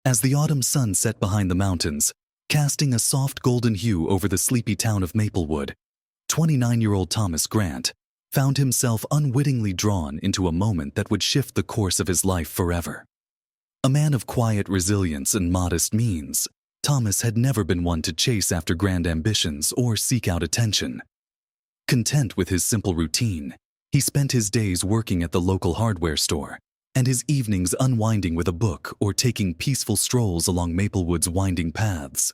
As the autumn sun set behind the mountains, casting a soft golden hue over the sleepy town of Maplewood, 29-year-old Thomas Grant found himself unwittingly drawn into a moment that would shift the course of his life forever. A man of quiet resilience and modest means, Thomas had never been one to chase after grand ambitions or seek out attention. Content with his simple routine, he spent his days working at the local hardware store and his evenings unwinding with a book or taking peaceful strolls along Maplewood's winding paths.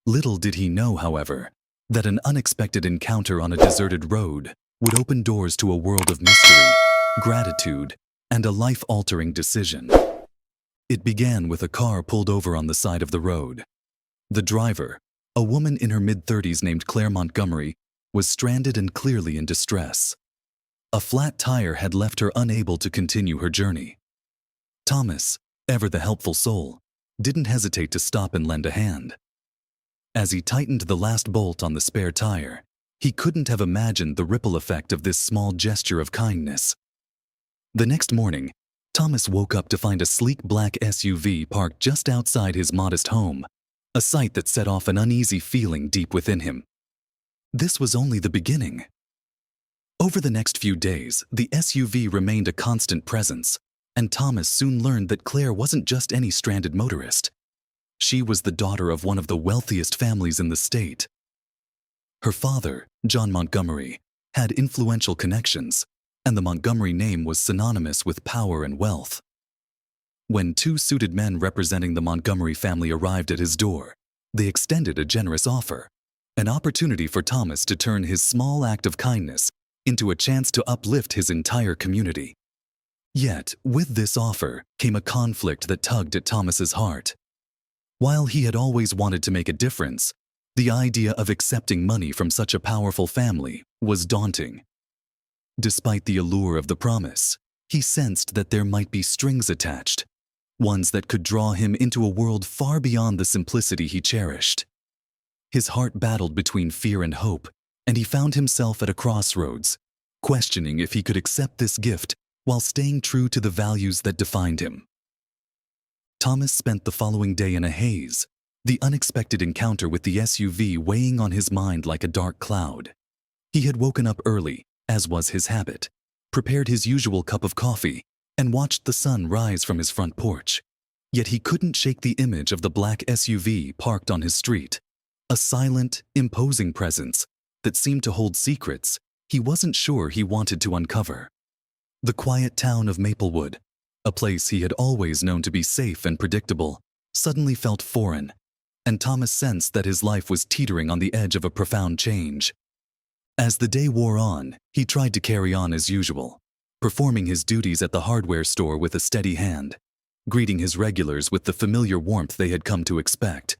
Little did he know, however, that an unexpected encounter on a deserted road would open doors to a world of mystery, gratitude, and a life-altering decision. It began with a car pulled over on the side of the road. The driver, a woman in her mid-30s named Claire Montgomery, was stranded and clearly in distress. A flat tire had left her unable to continue her journey. Thomas, ever the helpful soul, didn't hesitate to stop and lend a hand. As he tightened the last bolt on the spare tire, he couldn't have imagined the ripple effect of this small gesture of kindness. The next morning, Thomas woke up to find a sleek black SUV parked just outside his modest home, a sight that set off an uneasy feeling deep within him. This was only the beginning. Over the next few days, the SUV remained a constant presence, and Thomas soon learned that Claire wasn't just any stranded motorist. She was the daughter of one of the wealthiest families in the state. Her father, John Montgomery, had influential connections, and the Montgomery name was synonymous with power and wealth. When two suited men representing the Montgomery family arrived at his door, they extended a generous offer, an opportunity for Thomas to turn his small act of kindness into a chance to uplift his entire community. Yet, with this offer came a conflict that tugged at Thomas's heart. While he had always wanted to make a difference, the idea of accepting money from such a powerful family was daunting. Despite the allure of the promise, he sensed that there might be strings attached, ones that could draw him into a world far beyond the simplicity he cherished. His heart battled between fear and hope, and he found himself at a crossroads, questioning if he could accept this gift while staying true to the values that defined him. Thomas spent the following day in a haze, the unexpected encounter with the SUV weighing on his mind like a dark cloud. He had woken up early, as was his habit, prepared his usual cup of coffee, and watched the sun rise from his front porch. Yet he couldn't shake the image of the black SUV parked on his street, a silent, imposing presence that seemed to hold secrets he wasn't sure he wanted to uncover. The quiet town of Maplewood, a place he had always known to be safe and predictable, suddenly felt foreign, and Thomas sensed that his life was teetering on the edge of a profound change. As the day wore on, he tried to carry on as usual, performing his duties at the hardware store with a steady hand, greeting his regulars with the familiar warmth they had come to expect.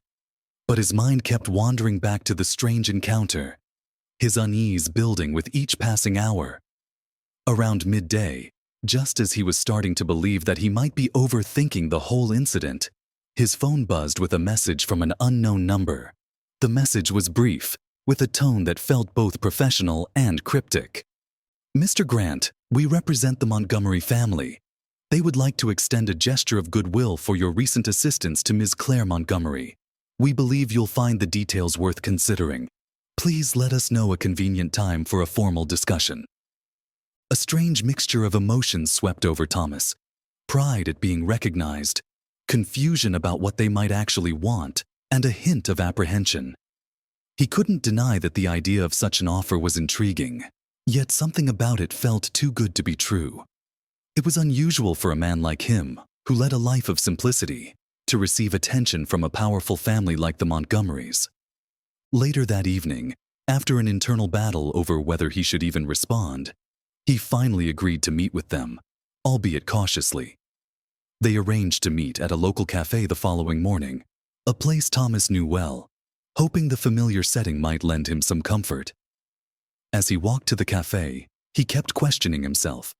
But his mind kept wandering back to the strange encounter, his unease building with each passing hour. Around midday, just as he was starting to believe that he might be overthinking the whole incident, his phone buzzed with a message from an unknown number. The message was brief, with a tone that felt both professional and cryptic. "Mr. Grant, we represent the Montgomery family. They would like to extend a gesture of goodwill for your recent assistance to Ms. Claire Montgomery. We believe you'll find the details worth considering. Please let us know a convenient time for a formal discussion." A strange mixture of emotions swept over Thomas: pride at being recognized, confusion about what they might actually want, and a hint of apprehension. He couldn't deny that the idea of such an offer was intriguing, yet something about it felt too good to be true. It was unusual for a man like him, who led a life of simplicity, to receive attention from a powerful family like the Montgomerys. Later that evening, after an internal battle over whether he should even respond, he finally agreed to meet with them, albeit cautiously. They arranged to meet at a local cafe the following morning, a place Thomas knew well, hoping the familiar setting might lend him some comfort. As he walked to the cafe, he kept questioning himself,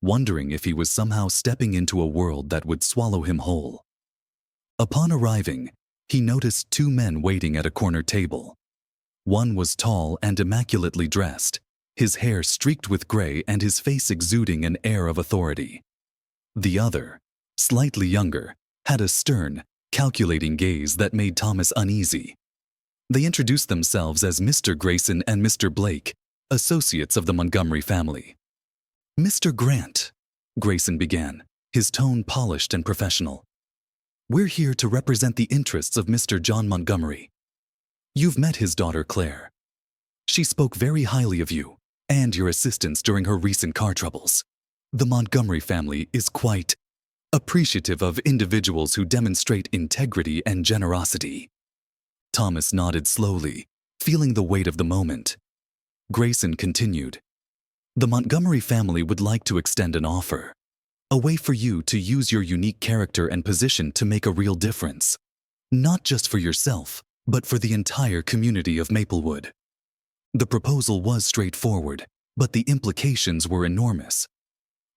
wondering if he was somehow stepping into a world that would swallow him whole. Upon arriving, he noticed two men waiting at a corner table. One was tall and immaculately dressed, his hair streaked with gray and his face exuding an air of authority. The other, slightly younger, had a stern, calculating gaze that made Thomas uneasy. They introduced themselves as Mr. Grayson and Mr. Blake, associates of the Montgomery family. "Mr. Grant," Grayson began, his tone polished and professional. "We're here to represent the interests of Mr. John Montgomery. You've met his daughter Claire. She spoke very highly of you and your assistance during her recent car troubles. The Montgomery family is quite appreciative of individuals who demonstrate integrity and generosity." Thomas nodded slowly, feeling the weight of the moment. Grayson continued, "The Montgomery family would like to extend an offer, a way for you to use your unique character and position to make a real difference, not just for yourself, but for the entire community of Maplewood." The proposal was straightforward, but the implications were enormous.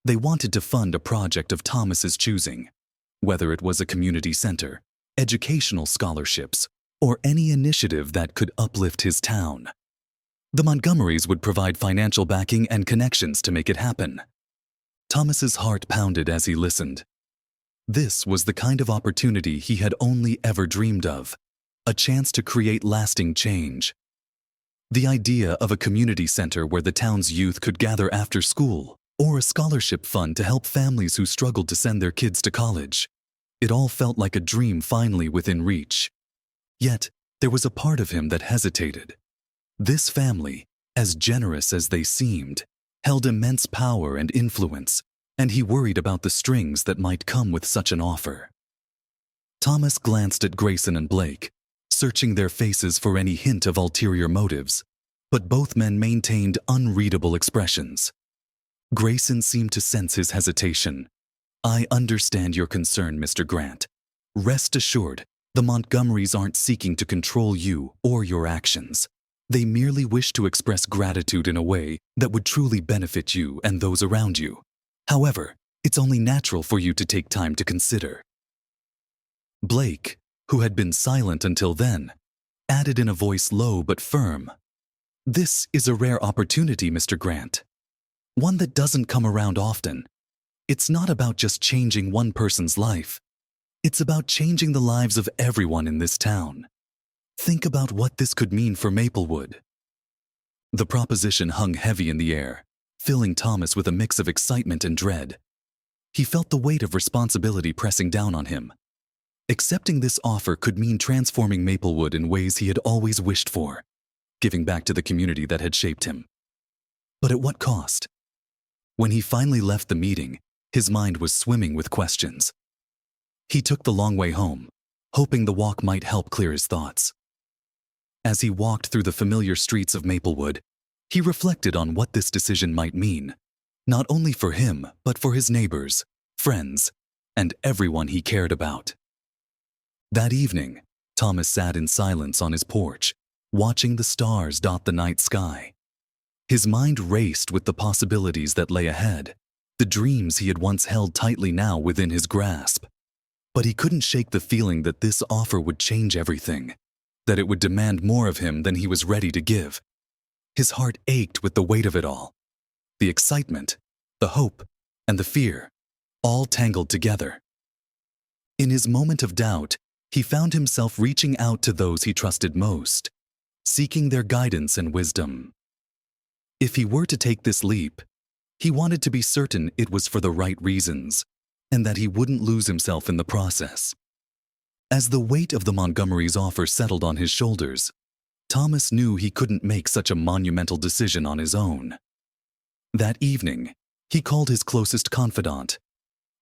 They wanted to fund a project of Thomas's choosing, whether it was a community center, educational scholarships, or any initiative that could uplift his town. The Montgomerys would provide financial backing and connections to make it happen. Thomas's heart pounded as he listened. This was the kind of opportunity he had only ever dreamed of, a chance to create lasting change. The idea of a community center where the town's youth could gather after school, or a scholarship fund to help families who struggled to send their kids to college. It all felt like a dream finally within reach. Yet, there was a part of him that hesitated. This family, as generous as they seemed, held immense power and influence, and he worried about the strings that might come with such an offer. Thomas glanced at Grayson and Blake, searching their faces for any hint of ulterior motives, but both men maintained unreadable expressions. Grayson seemed to sense his hesitation. "I understand your concern, Mr. Grant. Rest assured, the Montgomerys aren't seeking to control you or your actions. They merely wish to express gratitude in a way that would truly benefit you and those around you. However, it's only natural for you to take time to consider." Blake, who had been silent until then, added in a voice low but firm, "This is a rare opportunity, Mr. Grant. One that doesn't come around often. It's not about just changing one person's life. It's about changing the lives of everyone in this town. Think about what this could mean for Maplewood." The proposition hung heavy in the air, filling Thomas with a mix of excitement and dread. He felt the weight of responsibility pressing down on him. Accepting this offer could mean transforming Maplewood in ways he had always wished for, giving back to the community that had shaped him. But at what cost? When he finally left the meeting, his mind was swimming with questions. He took the long way home, hoping the walk might help clear his thoughts. As he walked through the familiar streets of Maplewood, he reflected on what this decision might mean, not only for him, but for his neighbors, friends, and everyone he cared about. That evening, Thomas sat in silence on his porch, watching the stars dot the night sky. His mind raced with the possibilities that lay ahead, the dreams he had once held tightly now within his grasp. But he couldn't shake the feeling that this offer would change everything, that it would demand more of him than he was ready to give. His heart ached with the weight of it all. The excitement, the hope, and the fear, all tangled together. In his moment of doubt, he found himself reaching out to those he trusted most, seeking their guidance and wisdom. If he were to take this leap, he wanted to be certain it was for the right reasons, and that he wouldn't lose himself in the process. As the weight of the Montgomerys' offer settled on his shoulders, Thomas knew he couldn't make such a monumental decision on his own. That evening, he called his closest confidant,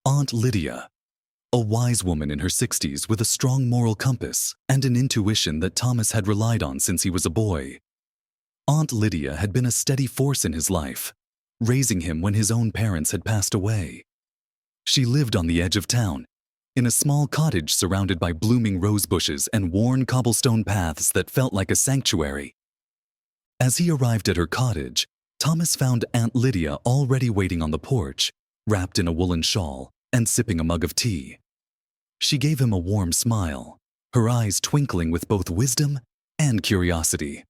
Aunt Lydia, a wise woman in her 60s with a strong moral compass and an intuition that Thomas had relied on since he was a boy. Aunt Lydia had been a steady force in his life, raising him when his own parents had passed away. She lived on the edge of town, in a small cottage surrounded by blooming rose bushes and worn cobblestone paths that felt like a sanctuary. As he arrived at her cottage, Thomas found Aunt Lydia already waiting on the porch, wrapped in a woolen shawl and sipping a mug of tea. She gave him a warm smile, her eyes twinkling with both wisdom and curiosity.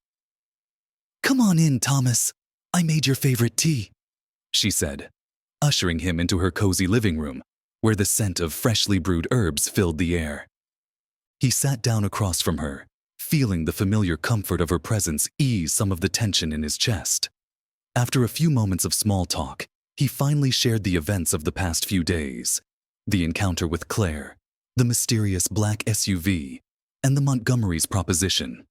"Come on in, Thomas. I made your favorite tea," she said, ushering him into her cozy living room, where the scent of freshly brewed herbs filled the air. He sat down across from her, feeling the familiar comfort of her presence ease some of the tension in his chest. After a few moments of small talk, he finally shared the events of the past few days: the encounter with Claire, the mysterious black SUV, and the Montgomery's proposition.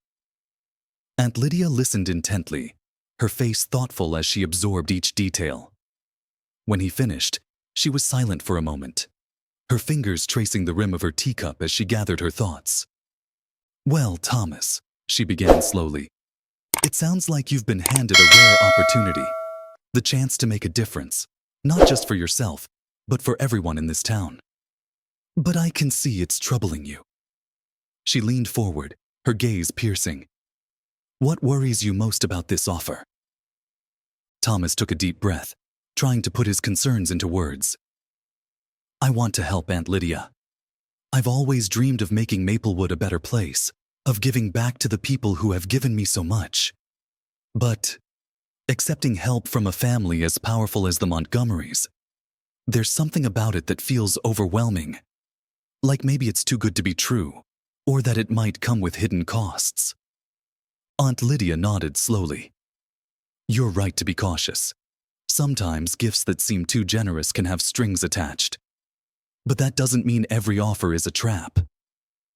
Aunt Lydia listened intently, her face thoughtful as she absorbed each detail. When he finished, she was silent for a moment, her fingers tracing the rim of her teacup as she gathered her thoughts. "Well, Thomas," she began slowly, "it sounds like you've been handed a rare opportunity, the chance to make a difference, not just for yourself, but for everyone in this town. But I can see it's troubling you." She leaned forward, her gaze piercing. "What worries you most about this offer?" Thomas took a deep breath, trying to put his concerns into words. "I want to help Aunt Lydia. I've always dreamed of making Maplewood a better place, of giving back to the people who have given me so much. But accepting help from a family as powerful as the Montgomerys, there's something about it that feels overwhelming. Like maybe it's too good to be true, or that it might come with hidden costs." Aunt Lydia nodded slowly. "You're right to be cautious. Sometimes gifts that seem too generous can have strings attached. But that doesn't mean every offer is a trap.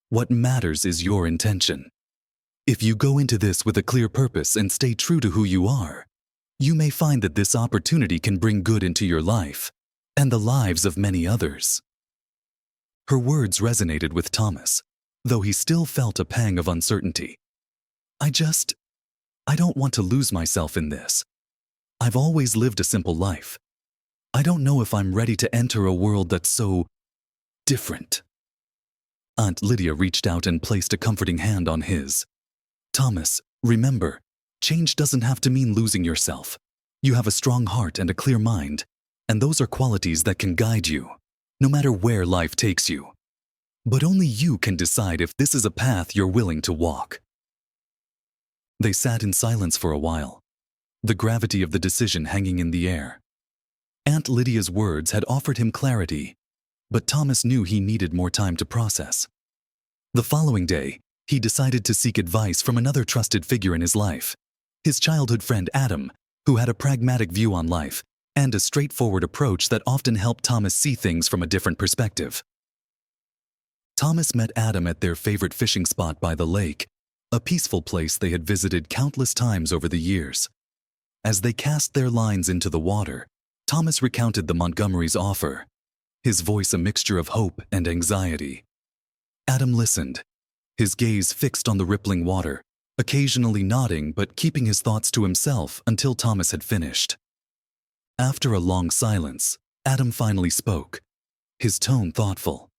What matters is your intention. If you go into this with a clear purpose and stay true to who you are, you may find that this opportunity can bring good into your life and the lives of many others." Her words resonated with Thomas, though he still felt a pang of uncertainty. I don't want to lose myself in this. I've always lived a simple life. I don't know if I'm ready to enter a world that's so different." Aunt Lydia reached out and placed a comforting hand on his. "Thomas, remember, change doesn't have to mean losing yourself. You have a strong heart and a clear mind, and those are qualities that can guide you, no matter where life takes you. But only you can decide if this is a path you're willing to walk." They sat in silence for a while, the gravity of the decision hanging in the air. Aunt Lydia's words had offered him clarity, but Thomas knew he needed more time to process. The following day, he decided to seek advice from another trusted figure in his life, his childhood friend Adam, who had a pragmatic view on life and a straightforward approach that often helped Thomas see things from a different perspective. Thomas met Adam at their favorite fishing spot by the lake, a peaceful place they had visited countless times over the years. As they cast their lines into the water, Thomas recounted the Montgomerys' offer, his voice a mixture of hope and anxiety. Adam listened, his gaze fixed on the rippling water, occasionally nodding but keeping his thoughts to himself until Thomas had finished. After a long silence, Adam finally spoke, his tone thoughtful.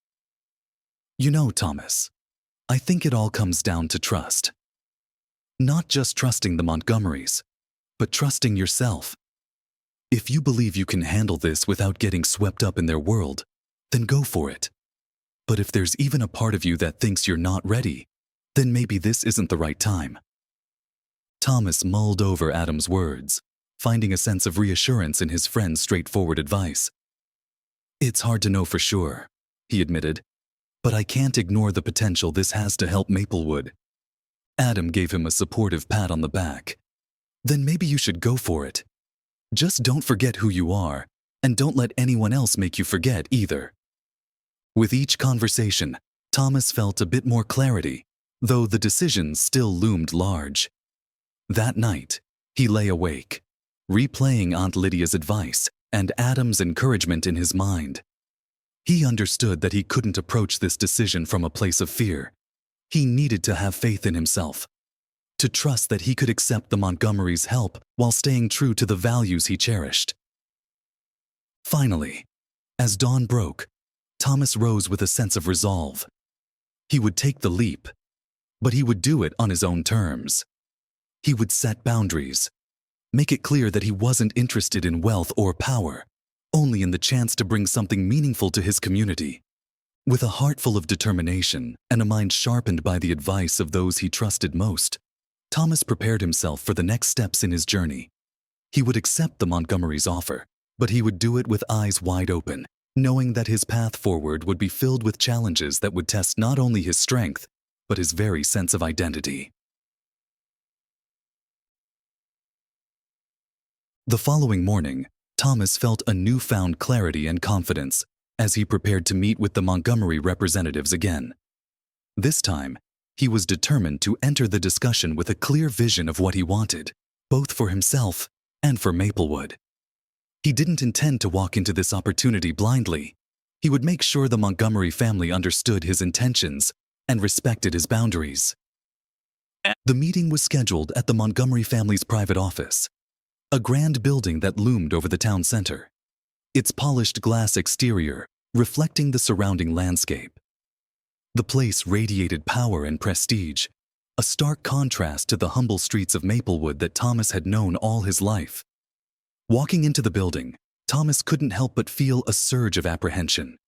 "You know, Thomas, I think it all comes down to trust. Not just trusting the Montgomerys, but trusting yourself. If you believe you can handle this without getting swept up in their world, then go for it. But if there's even a part of you that thinks you're not ready, then maybe this isn't the right time." Thomas mulled over Adam's words, finding a sense of reassurance in his friend's straightforward advice. "It's hard to know for sure," he admitted, "but I can't ignore the potential this has to help Maplewood." Adam gave him a supportive pat on the back. "Then maybe you should go for it. Just don't forget who you are, and don't let anyone else make you forget either." With each conversation, Thomas felt a bit more clarity, though the decision still loomed large. That night, he lay awake, replaying Aunt Lydia's advice and Adam's encouragement in his mind. He understood that he couldn't approach this decision from a place of fear. He needed to have faith in himself, to trust that he could accept the Montgomerys' help while staying true to the values he cherished. Finally, as dawn broke, Thomas rose with a sense of resolve. He would take the leap, but he would do it on his own terms. He would set boundaries, make it clear that he wasn't interested in wealth or power, only in the chance to bring something meaningful to his community. With a heart full of determination and a mind sharpened by the advice of those he trusted most, Thomas prepared himself for the next steps in his journey. He would accept the Montgomerys' offer, but he would do it with eyes wide open, knowing that his path forward would be filled with challenges that would test not only his strength, but his very sense of identity. The following morning, Thomas felt a newfound clarity and confidence as he prepared to meet with the Montgomery representatives again. This time, he was determined to enter the discussion with a clear vision of what he wanted, both for himself and for Maplewood. He didn't intend to walk into this opportunity blindly. He would make sure the Montgomery family understood his intentions and respected his boundaries. The meeting was scheduled at the Montgomery family's private office, a grand building that loomed over the town center, its polished glass exterior reflecting the surrounding landscape. The place radiated power and prestige, a stark contrast to the humble streets of Maplewood that Thomas had known all his life. Walking into the building, Thomas couldn't help but feel a surge of apprehension.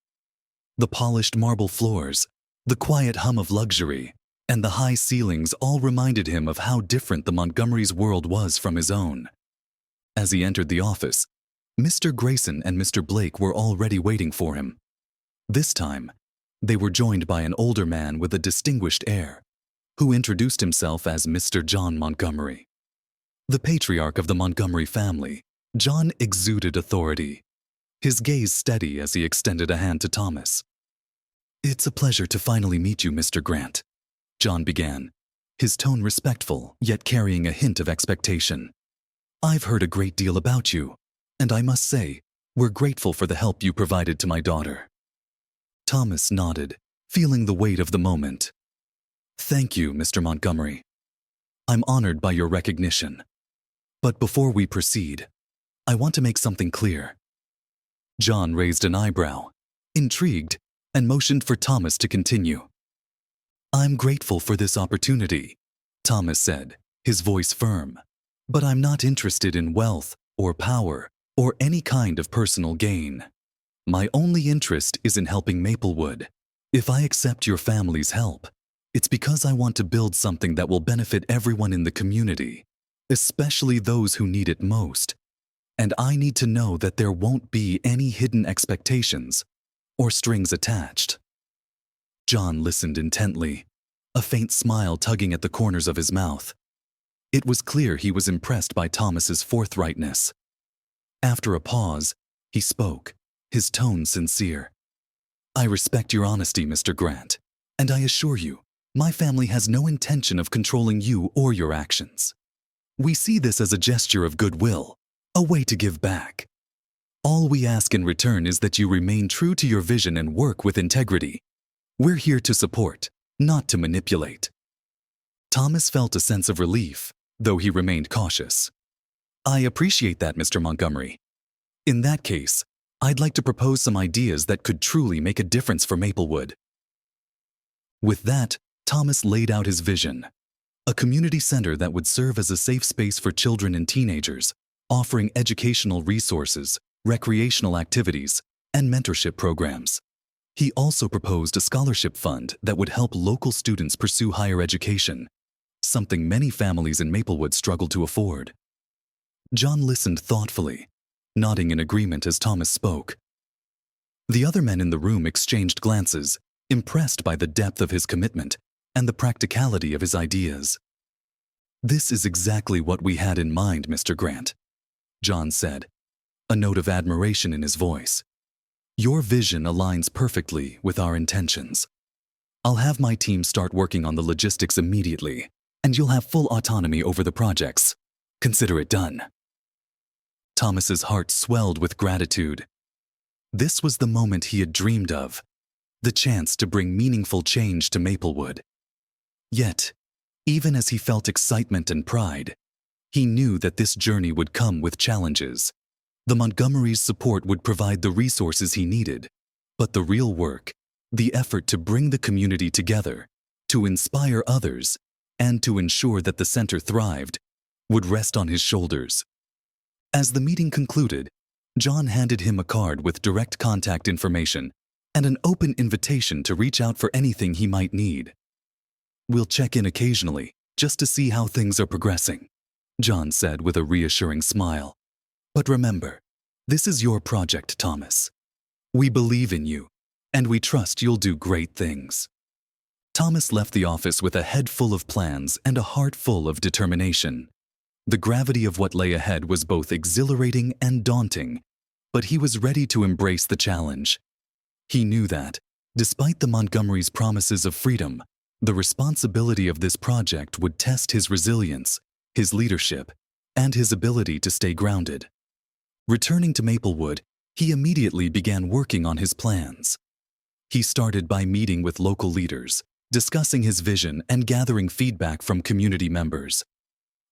The polished marble floors, the quiet hum of luxury, and the high ceilings all reminded him of how different the Montgomery's world was from his own. As he entered the office, Mr. Grayson and Mr. Blake were already waiting for him. This time, they were joined by an older man with a distinguished air, who introduced himself as Mr. John Montgomery. The patriarch of the Montgomery family, John exuded authority, his gaze steady as he extended a hand to Thomas. "It's a pleasure to finally meet you, Mr. Grant," John began, his tone respectful yet carrying a hint of expectation. "I've heard a great deal about you, and I must say, we're grateful for the help you provided to my daughter." Thomas nodded, feeling the weight of the moment. "Thank you, Mr. Montgomery. I'm honored by your recognition. But before we proceed, I want to make something clear." John raised an eyebrow, intrigued, and motioned for Thomas to continue. "I'm grateful for this opportunity," Thomas said, his voice firm. "But I'm not interested in wealth or power or any kind of personal gain. My only interest is in helping Maplewood. If I accept your family's help, it's because I want to build something that will benefit everyone in the community, especially those who need it most. And I need to know that there won't be any hidden expectations or strings attached." John listened intently, a faint smile tugging at the corners of his mouth. It was clear he was impressed by Thomas's forthrightness. After a pause, he spoke, his tone sincere. "I respect your honesty, Mr. Grant, and I assure you, my family has no intention of controlling you or your actions. We see this as a gesture of goodwill, a way to give back. All we ask in return is that you remain true to your vision and work with integrity. We're here to support, not to manipulate." Thomas felt a sense of relief, though he remained cautious. "I appreciate that, Mr. Montgomery. In that case, I'd like to propose some ideas that could truly make a difference for Maplewood." With that, Thomas laid out his vision, a community center that would serve as a safe space for children and teenagers, offering educational resources, recreational activities, and mentorship programs. He also proposed a scholarship fund that would help local students pursue higher education, something many families in Maplewood struggle to afford. John listened thoughtfully, nodding in agreement as Thomas spoke. The other men in the room exchanged glances, impressed by the depth of his commitment and the practicality of his ideas. "This is exactly what we had in mind, Mr. Grant," John said, a note of admiration in his voice. "Your vision aligns perfectly with our intentions. I'll have my team start working on the logistics immediately, and you'll have full autonomy over the projects. Consider it done." Thomas's heart swelled with gratitude. This was the moment he had dreamed of, the chance to bring meaningful change to Maplewood. Yet, even as he felt excitement and pride, he knew that this journey would come with challenges. The Montgomerys' support would provide the resources he needed, but the real work, the effort to bring the community together, to inspire others, and to ensure that the center thrived, would rest on his shoulders. As the meeting concluded, John handed him a card with direct contact information and an open invitation to reach out for anything he might need. "We'll check in occasionally, just to see how things are progressing," John said with a reassuring smile. "But remember, this is your project, Thomas. We believe in you, and we trust you'll do great things." Thomas left the office with a head full of plans and a heart full of determination. The gravity of what lay ahead was both exhilarating and daunting, but he was ready to embrace the challenge. He knew that, despite the Montgomerys' promises of freedom, the responsibility of this project would test his resilience, his leadership, and his ability to stay grounded. Returning to Maplewood, he immediately began working on his plans. He started by meeting with local leaders, discussing his vision and gathering feedback from community members.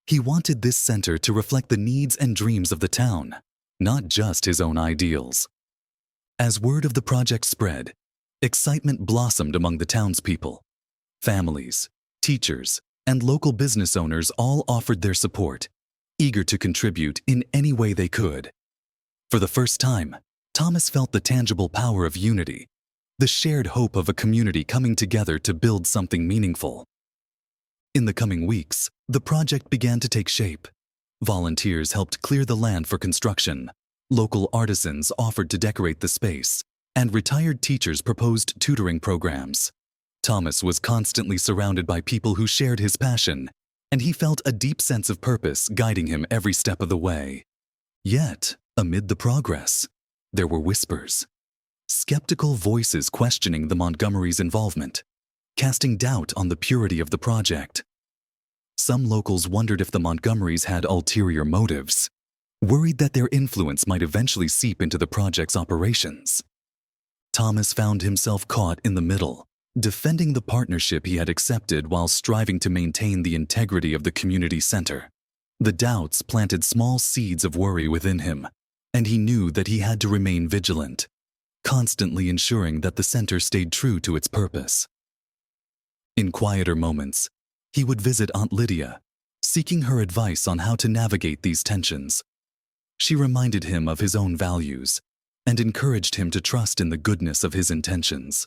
He wanted this center to reflect the needs and dreams of the town, not just his own ideals. As word of the project spread, excitement blossomed among the townspeople. Families, teachers, and local business owners all offered their support, eager to contribute in any way they could. For the first time, Thomas felt the tangible power of unity, the shared hope of a community coming together to build something meaningful. In the coming weeks, the project began to take shape. Volunteers helped clear the land for construction, local artisans offered to decorate the space, and retired teachers proposed tutoring programs. Thomas was constantly surrounded by people who shared his passion, and he felt a deep sense of purpose guiding him every step of the way. Yet, amid the progress, there were whispers. Skeptical voices questioning the Montgomerys' involvement, casting doubt on the purity of the project. Some locals wondered if the Montgomerys had ulterior motives, worried that their influence might eventually seep into the project's operations. Thomas found himself caught in the middle, defending the partnership he had accepted while striving to maintain the integrity of the community center. The doubts planted small seeds of worry within him, and he knew that he had to remain vigilant, constantly ensuring that the center stayed true to its purpose. In quieter moments, he would visit Aunt Lydia, seeking her advice on how to navigate these tensions. She reminded him of his own values and encouraged him to trust in the goodness of his intentions.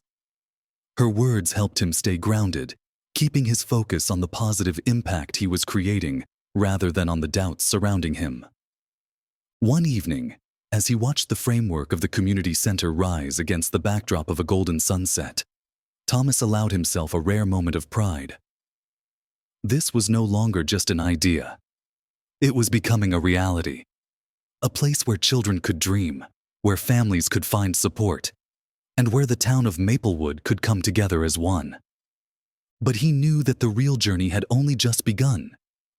Her words helped him stay grounded, keeping his focus on the positive impact he was creating rather than on the doubts surrounding him. One evening, as he watched the framework of the community center rise against the backdrop of a golden sunset, Thomas allowed himself a rare moment of pride. This was no longer just an idea. It was becoming a reality. A place where children could dream, where families could find support, and where the town of Maplewood could come together as one. But he knew that the real journey had only just begun.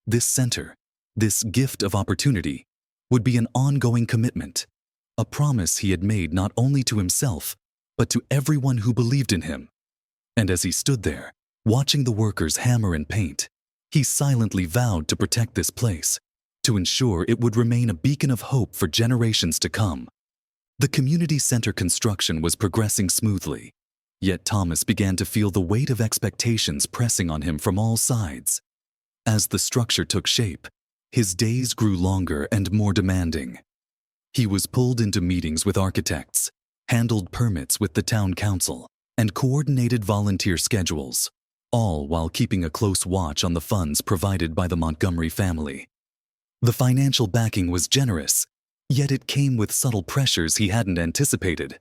This center, this gift of opportunity, would be an ongoing commitment, a promise he had made not only to himself, but to everyone who believed in him. And as he stood there, watching the workers hammer and paint, he silently vowed to protect this place, to ensure it would remain a beacon of hope for generations to come. The community center construction was progressing smoothly, yet Thomas began to feel the weight of expectations pressing on him from all sides. As the structure took shape, his days grew longer and more demanding. He was pulled into meetings with architects, handled permits with the town council, and coordinated volunteer schedules, all while keeping a close watch on the funds provided by the Montgomery family. The financial backing was generous, yet it came with subtle pressures he hadn't anticipated.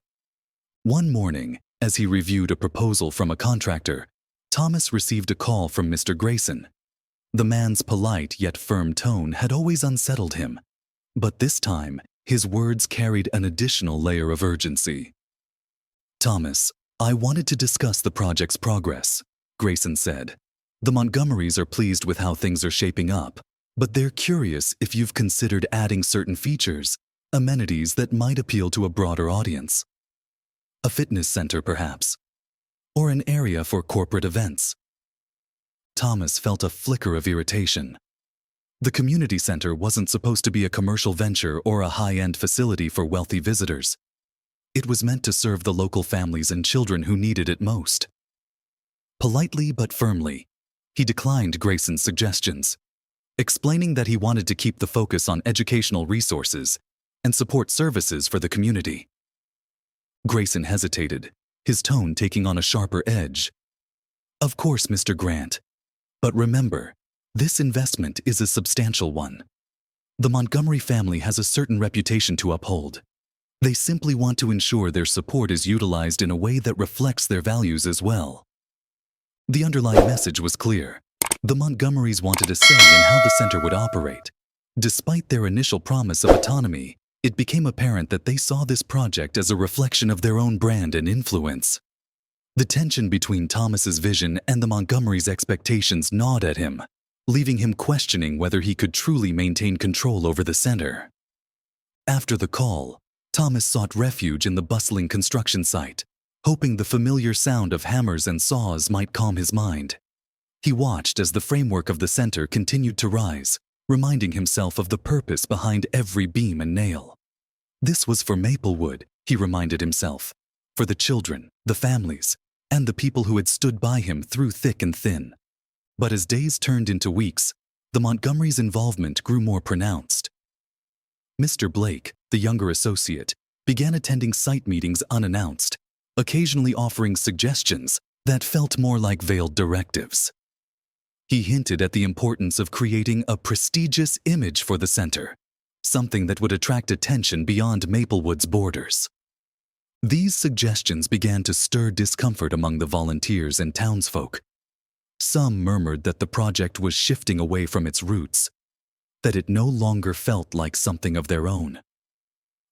One morning, as he reviewed a proposal from a contractor, Thomas received a call from Mr. Grayson. The man's polite yet firm tone had always unsettled him, but this time his words carried an additional layer of urgency. "Thomas, I wanted to discuss the project's progress," Grayson said. "The Montgomerys are pleased with how things are shaping up, but they're curious if you've considered adding certain features, amenities that might appeal to a broader audience. A fitness center, perhaps, or an area for corporate events." Thomas felt a flicker of irritation. The community center wasn't supposed to be a commercial venture or a high-end facility for wealthy visitors. It was meant to serve the local families and children who needed it most. Politely but firmly, he declined Grayson's suggestions, explaining that he wanted to keep the focus on educational resources and support services for the community. Grayson hesitated, his tone taking on a sharper edge. "Of course, Mr. Grant. But remember, this investment is a substantial one. The Montgomery family has a certain reputation to uphold. They simply want to ensure their support is utilized in a way that reflects their values as well. The underlying message was clear. The Montgomerys wanted a say in how the center would operate. Despite their initial promise of autonomy, it became apparent that they saw this project as a reflection of their own brand and influence. The tension between Thomas's vision and the Montgomerys' expectations gnawed at him, leaving him questioning whether he could truly maintain control over the center. After the call, Thomas sought refuge in the bustling construction site, hoping the familiar sound of hammers and saws might calm his mind. He watched as the framework of the center continued to rise, reminding himself of the purpose behind every beam and nail. This was for Maplewood, he reminded himself, for the children, the families, and the people who had stood by him through thick and thin. But as days turned into weeks, the Montgomerys' involvement grew more pronounced. Mr. Blake, the younger associate, began attending site meetings unannounced, occasionally offering suggestions that felt more like veiled directives. He hinted at the importance of creating a prestigious image for the center, something that would attract attention beyond Maplewood's borders. These suggestions began to stir discomfort among the volunteers and townsfolk. Some murmured that the project was shifting away from its roots, that it no longer felt like something of their own.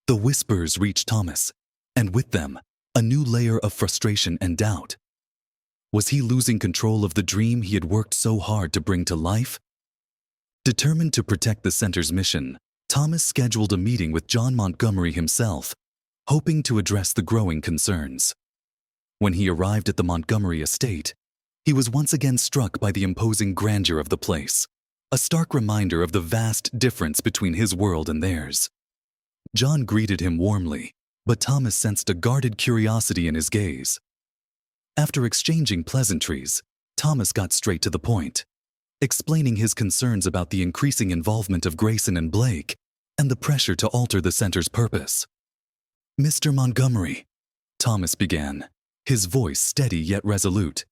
The whispers reached Thomas, and with them, a new layer of frustration and doubt. Was he losing control of the dream he had worked so hard to bring to life? Determined to protect the center's mission, Thomas scheduled a meeting with John Montgomery himself, hoping to address the growing concerns. When he arrived at the Montgomery estate, he was once again struck by the imposing grandeur of the place, a stark reminder of the vast difference between his world and theirs. John greeted him warmly, but Thomas sensed a guarded curiosity in his gaze. After exchanging pleasantries, Thomas got straight to the point, explaining his concerns about the increasing involvement of Grayson and Blake and the pressure to alter the center's purpose. "Mr. Montgomery," Thomas began, his voice steady yet resolute,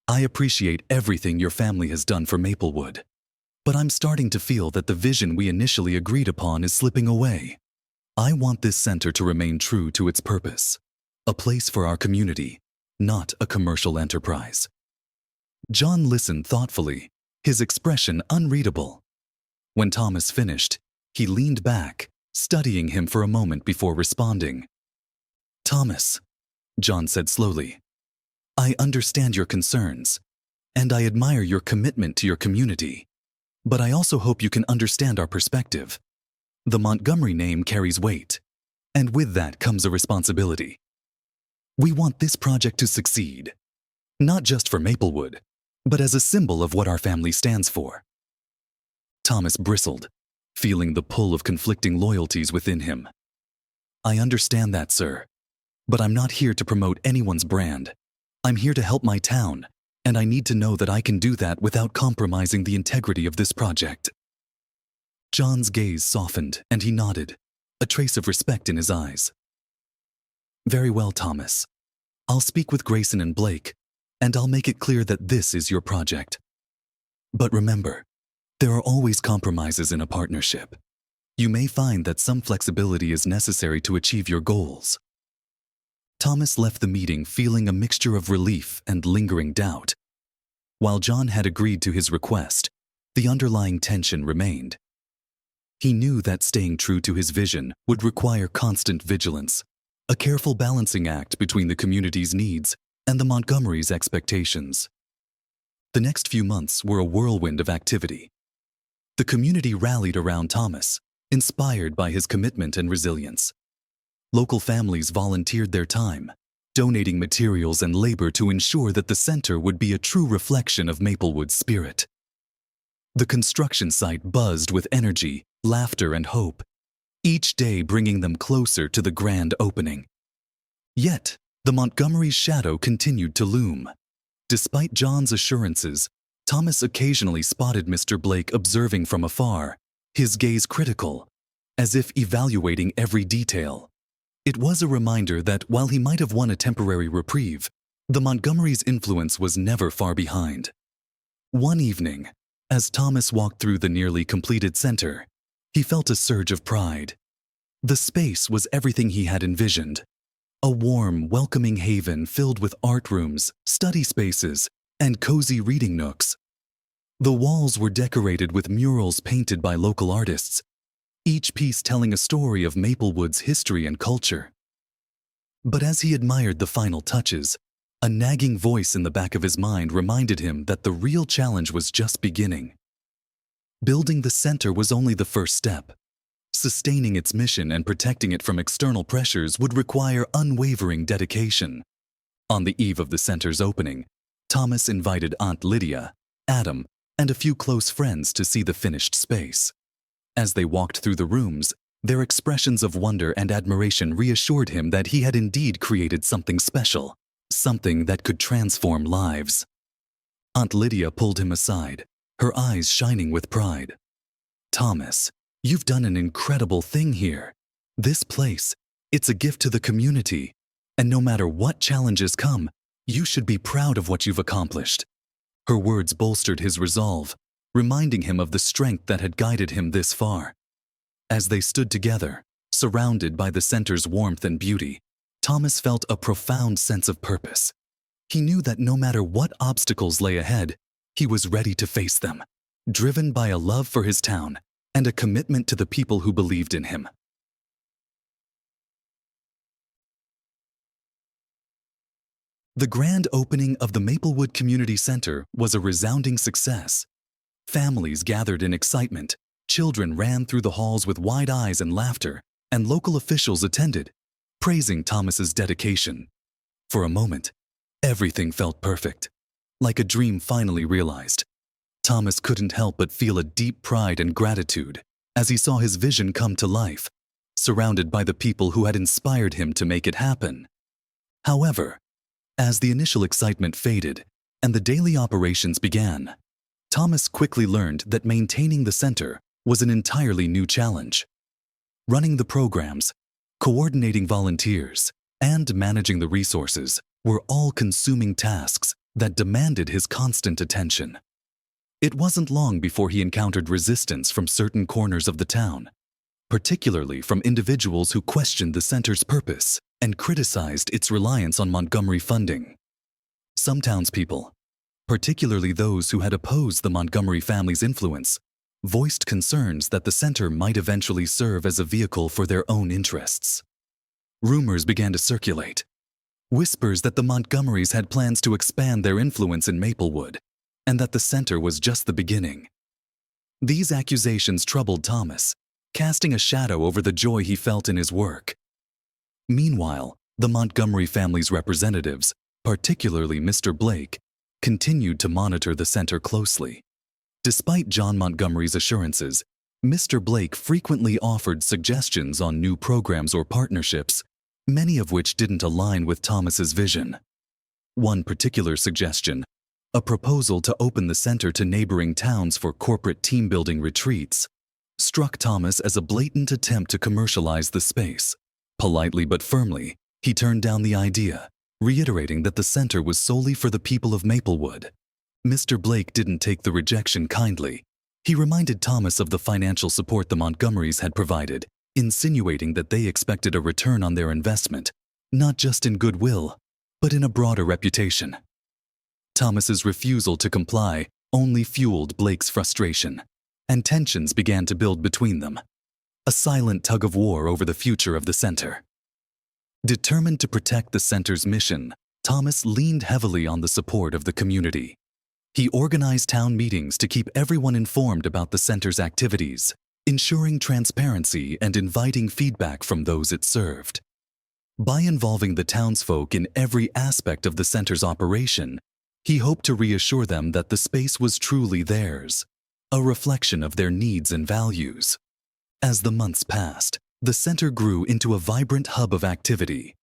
"I appreciate everything your family has done for Maplewood, but I'm starting to feel that the vision we initially agreed upon is slipping away. I want this center to remain true to its purpose, a place for our community, not a commercial enterprise." John listened thoughtfully, his expression unreadable. When Thomas finished, he leaned back, studying him for a moment before responding. "Thomas," John said slowly, "I understand your concerns, and I admire your commitment to your community, but I also hope you can understand our perspective. The Montgomery name carries weight, and with that comes a responsibility. We want this project to succeed, not just for Maplewood, but as a symbol of what our family stands for." Thomas bristled, feeling the pull of conflicting loyalties within him. "I understand that, sir, but I'm not here to promote anyone's brand. I'm here to help my town, and I need to know that I can do that without compromising the integrity of this project." John's gaze softened, and he nodded, a trace of respect in his eyes. "Very well, Thomas. I'll speak with Grayson and Blake, and I'll make it clear that this is your project. But remember, there are always compromises in a partnership. You may find that some flexibility is necessary to achieve your goals." Thomas left the meeting feeling a mixture of relief and lingering doubt. While John had agreed to his request, the underlying tension remained. He knew that staying true to his vision would require constant vigilance, a careful balancing act between the community's needs and the Montgomerys' expectations. The next few months were a whirlwind of activity. The community rallied around Thomas, inspired by his commitment and resilience. Local families volunteered their time, donating materials and labor to ensure that the center would be a true reflection of Maplewood's spirit. The construction site buzzed with energy, laughter, and hope, each day bringing them closer to the grand opening. Yet, the Montgomerys' shadow continued to loom. Despite John's assurances, Thomas occasionally spotted Mr. Blake observing from afar, his gaze critical, as if evaluating every detail. It was a reminder that while he might have won a temporary reprieve, the Montgomerys' influence was never far behind. One evening, as Thomas walked through the nearly completed center, he felt a surge of pride. The space was everything he had envisioned. A warm, welcoming haven filled with art rooms, study spaces, and cozy reading nooks. The walls were decorated with murals painted by local artists, each piece telling a story of Maplewood's history and culture. But as he admired the final touches, a nagging voice in the back of his mind reminded him that the real challenge was just beginning. Building the center was only the first step. Sustaining its mission and protecting it from external pressures would require unwavering dedication. On the eve of the center's opening, Thomas invited Aunt Lydia, Adam, and a few close friends to see the finished space. As they walked through the rooms, their expressions of wonder and admiration reassured him that he had indeed created something special, something that could transform lives. Aunt Lydia pulled him aside, her eyes shining with pride. "Thomas, you've done an incredible thing here. This place, it's a gift to the community, and no matter what challenges come, you should be proud of what you've accomplished." Her words bolstered his resolve, reminding him of the strength that had guided him this far. As they stood together, surrounded by the center's warmth and beauty, Thomas felt a profound sense of purpose. He knew that no matter what obstacles lay ahead, he was ready to face them, driven by a love for his town and a commitment to the people who believed in him. The grand opening of the Maplewood Community Center was a resounding success. Families gathered in excitement, children ran through the halls with wide eyes and laughter, and local officials attended, praising Thomas's dedication. For a moment, everything felt perfect, like a dream finally realized. Thomas couldn't help but feel a deep pride and gratitude as he saw his vision come to life, surrounded by the people who had inspired him to make it happen. However, as the initial excitement faded and the daily operations began, Thomas quickly learned that maintaining the center was an entirely new challenge. Running the programs, coordinating volunteers, and managing the resources were all consuming tasks that demanded his constant attention. It wasn't long before he encountered resistance from certain corners of the town, particularly from individuals who questioned the center's purpose and criticized its reliance on Montgomery funding. Some townspeople, particularly those who had opposed the Montgomery family's influence, voiced concerns that the center might eventually serve as a vehicle for their own interests. Rumors began to circulate, whispers that the Montgomerys had plans to expand their influence in Maplewood, and that the center was just the beginning. These accusations troubled Thomas, casting a shadow over the joy he felt in his work. Meanwhile, the Montgomery family's representatives, particularly Mr. Blake, continued to monitor the center closely. Despite John Montgomery's assurances, Mr. Blake frequently offered suggestions on new programs or partnerships, many of which didn't align with Thomas's vision. One particular suggestion, a proposal to open the center to neighboring towns for corporate team-building retreats, struck Thomas as a blatant attempt to commercialize the space. Politely but firmly, he turned down the idea, reiterating that the center was solely for the people of Maplewood. Mr. Blake didn't take the rejection kindly. He reminded Thomas of the financial support the Montgomerys had provided, insinuating that they expected a return on their investment, not just in goodwill, but in a broader reputation. Thomas's refusal to comply only fueled Blake's frustration, and tensions began to build between them, a silent tug-of-war over the future of the center. Determined to protect the center's mission, Thomas leaned heavily on the support of the community. He organized town meetings to keep everyone informed about the center's activities, ensuring transparency and inviting feedback from those it served. By involving the townsfolk in every aspect of the center's operation, he hoped to reassure them that the space was truly theirs, a reflection of their needs and values. As the months passed, the center grew into a vibrant hub of activity.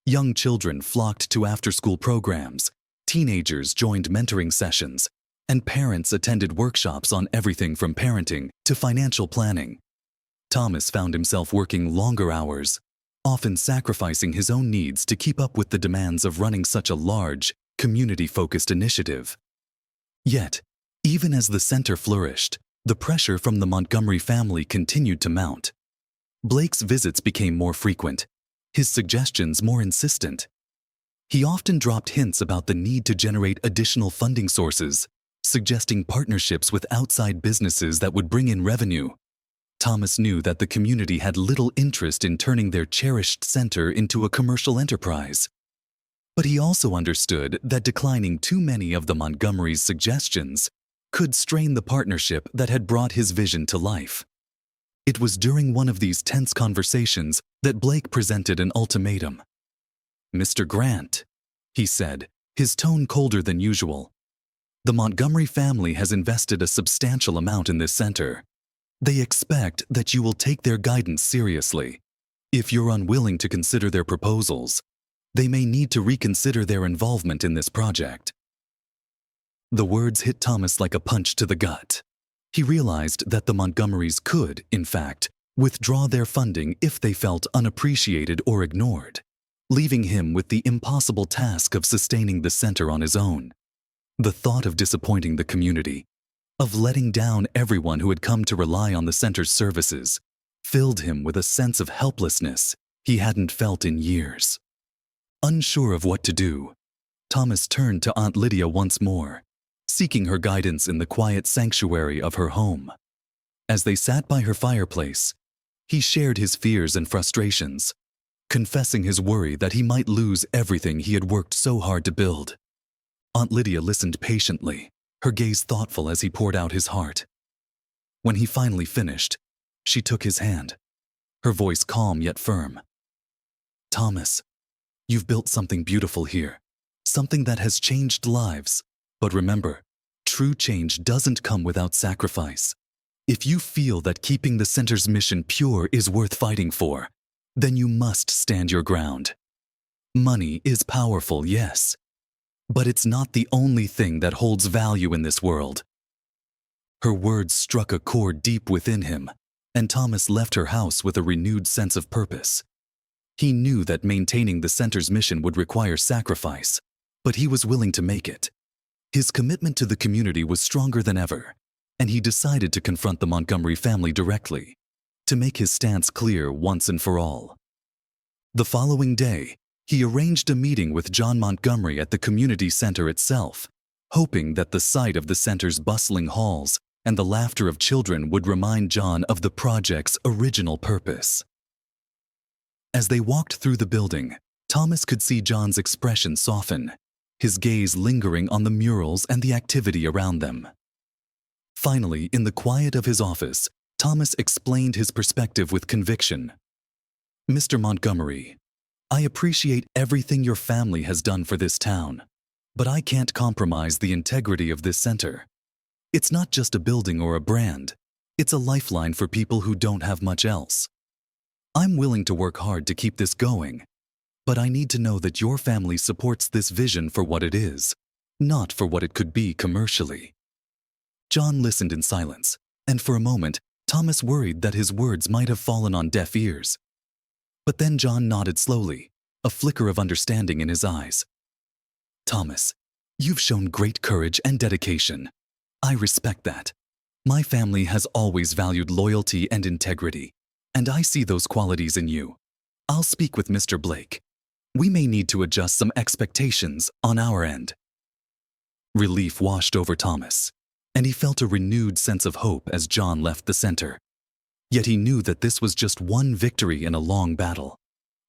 Young children flocked to after-school programs, teenagers joined mentoring sessions, and parents attended workshops on everything from parenting to financial planning. Thomas found himself working longer hours, often sacrificing his own needs to keep up with the demands of running such a large, community-focused initiative. Yet, even as the center flourished, the pressure from the Montgomery family continued to mount. Blake's visits became more frequent, his suggestions more insistent. He often dropped hints about the need to generate additional funding sources, suggesting partnerships with outside businesses that would bring in revenue. Thomas knew that the community had little interest in turning their cherished center into a commercial enterprise. But he also understood that declining too many of the Montgomerys' suggestions could strain the partnership that had brought his vision to life. It was during one of these tense conversations that Blake presented an ultimatum. "Mr. Grant," he said, his tone colder than usual, "the Montgomery family has invested a substantial amount in this center. They expect that you will take their guidance seriously. If you're unwilling to consider their proposals, they may need to reconsider their involvement in this project." The words hit Thomas like a punch to the gut. He realized that the Montgomerys could, in fact, withdraw their funding if they felt unappreciated or ignored, leaving him with the impossible task of sustaining the center on his own. The thought of disappointing the community, of letting down everyone who had come to rely on the center's services, filled him with a sense of helplessness he hadn't felt in years. Unsure of what to do, Thomas turned to Aunt Lydia once more, seeking her guidance in the quiet sanctuary of her home. As they sat by her fireplace, he shared his fears and frustrations, confessing his worry that he might lose everything he had worked so hard to build. Aunt Lydia listened patiently, her gaze thoughtful as he poured out his heart. When he finally finished, she took his hand, her voice calm yet firm. "Thomas, you've built something beautiful here, something that has changed lives. But remember, true change doesn't come without sacrifice. If you feel that keeping the center's mission pure is worth fighting for, then you must stand your ground. Money is powerful, yes, but it's not the only thing that holds value in this world." Her words struck a chord deep within him, and Thomas left her house with a renewed sense of purpose. He knew that maintaining the center's mission would require sacrifice, but he was willing to make it. His commitment to the community was stronger than ever, and he decided to confront the Montgomery family directly, to make his stance clear once and for all. The following day, he arranged a meeting with John Montgomery at the community center itself, hoping that the sight of the center's bustling halls and the laughter of children would remind John of the project's original purpose. As they walked through the building, Thomas could see John's expression soften, his gaze lingering on the murals and the activity around them. Finally, in the quiet of his office, Thomas explained his perspective with conviction. "Mr. Montgomery, I appreciate everything your family has done for this town, but I can't compromise the integrity of this center. It's not just a building or a brand, it's a lifeline for people who don't have much else. I'm willing to work hard to keep this going, but I need to know that your family supports this vision for what it is, not for what it could be commercially." John listened in silence, and for a moment, Thomas worried that his words might have fallen on deaf ears. But then John nodded slowly, a flicker of understanding in his eyes. "Thomas, you've shown great courage and dedication. I respect that. My family has always valued loyalty and integrity, and I see those qualities in you. I'll speak with Mr. Blake. We may need to adjust some expectations on our end." Relief washed over Thomas, and he felt a renewed sense of hope as John left the center. Yet he knew that this was just one victory in a long battle.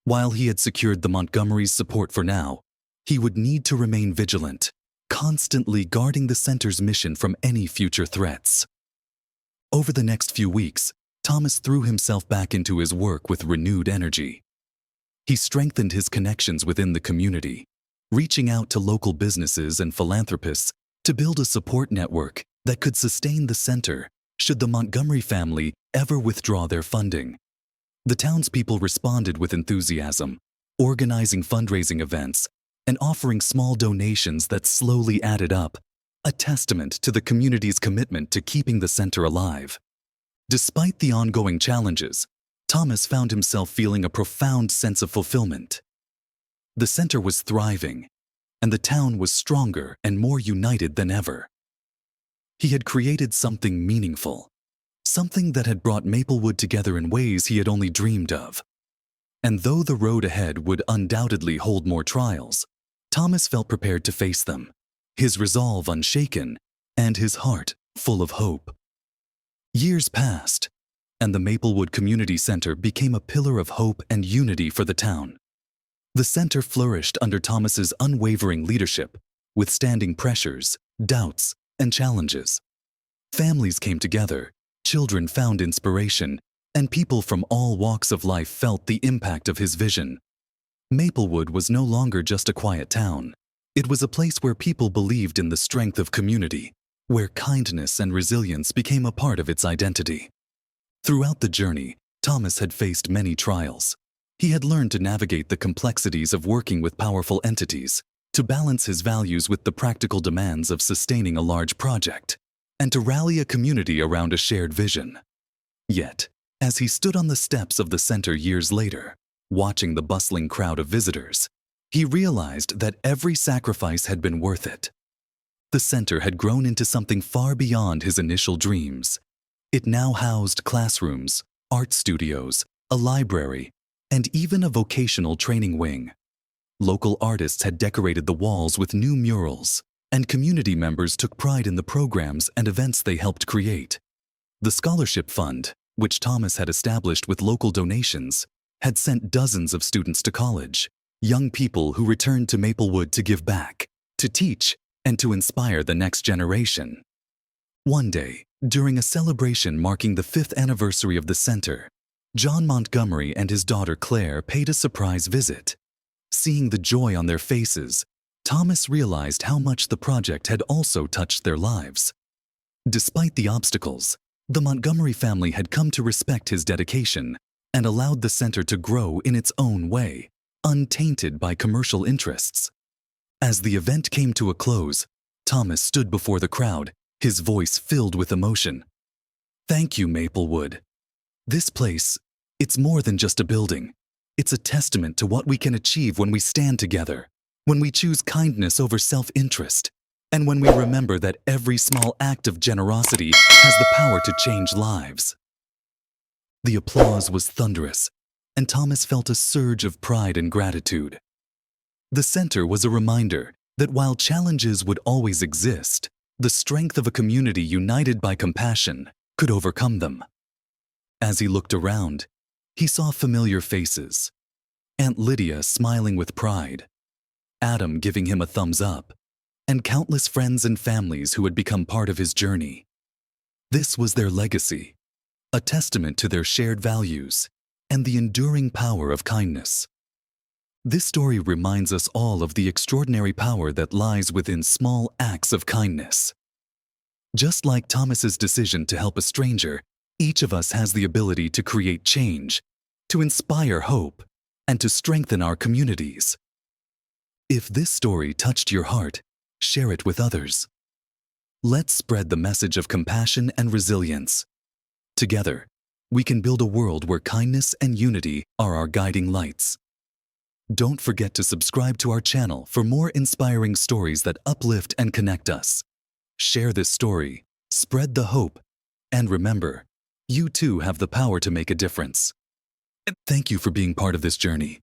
While he had secured the Montgomerys' support for now, he would need to remain vigilant, constantly guarding the center's mission from any future threats. Over the next few weeks, Thomas threw himself back into his work with renewed energy. He strengthened his connections within the community, reaching out to local businesses and philanthropists to build a support network that could sustain the center should the Montgomery family ever withdraw their funding. The townspeople responded with enthusiasm, organizing fundraising events and offering small donations that slowly added up, a testament to the community's commitment to keeping the center alive. Despite the ongoing challenges, Thomas found himself feeling a profound sense of fulfillment. The center was thriving, and the town was stronger and more united than ever. He had created something meaningful, something that had brought Maplewood together in ways he had only dreamed of. And though the road ahead would undoubtedly hold more trials, Thomas felt prepared to face them, his resolve unshaken and his heart full of hope. Years passed, and the Maplewood Community Center became a pillar of hope and unity for the town. The center flourished under Thomas's unwavering leadership, withstanding pressures, doubts, and challenges. Families came together, children found inspiration, and people from all walks of life felt the impact of his vision. Maplewood was no longer just a quiet town. It was a place where people believed in the strength of community, where kindness and resilience became a part of its identity. Throughout the journey, Thomas had faced many trials. He had learned to navigate the complexities of working with powerful entities, to balance his values with the practical demands of sustaining a large project, and to rally a community around a shared vision. Yet, as he stood on the steps of the center years later, watching the bustling crowd of visitors, he realized that every sacrifice had been worth it. The center had grown into something far beyond his initial dreams. It now housed classrooms, art studios, a library, and even a vocational training wing. Local artists had decorated the walls with new murals, and community members took pride in the programs and events they helped create. The scholarship fund, which Thomas had established with local donations, had sent dozens of students to college, young people who returned to Maplewood to give back, to teach, and to inspire the next generation. One day, during a celebration marking the 5th anniversary of the center, John Montgomery and his daughter Claire paid a surprise visit. Seeing the joy on their faces, Thomas realized how much the project had also touched their lives. Despite the obstacles, the Montgomery family had come to respect his dedication and allowed the center to grow in its own way, untainted by commercial interests. As the event came to a close, Thomas stood before the crowd, his voice filled with emotion. "Thank you, Maplewood. This place, it's more than just a building. It's a testament to what we can achieve when we stand together, when we choose kindness over self-interest, and when we remember that every small act of generosity has the power to change lives." The applause was thunderous, and Thomas felt a surge of pride and gratitude. The center was a reminder that while challenges would always exist, the strength of a community united by compassion could overcome them. As he looked around, he saw familiar faces. Aunt Lydia smiling with pride, Adam giving him a thumbs up, and countless friends and families who had become part of his journey. This was their legacy, a testament to their shared values and the enduring power of kindness. This story reminds us all of the extraordinary power that lies within small acts of kindness. Just like Thomas's decision to help a stranger, each of us has the ability to create change, to inspire hope, and to strengthen our communities. If this story touched your heart, share it with others. Let's spread the message of compassion and resilience. Together, we can build a world where kindness and unity are our guiding lights. Don't forget to subscribe to our channel for more inspiring stories that uplift and connect us. Share this story, spread the hope, and remember, you too have the power to make a difference. Thank you for being part of this journey.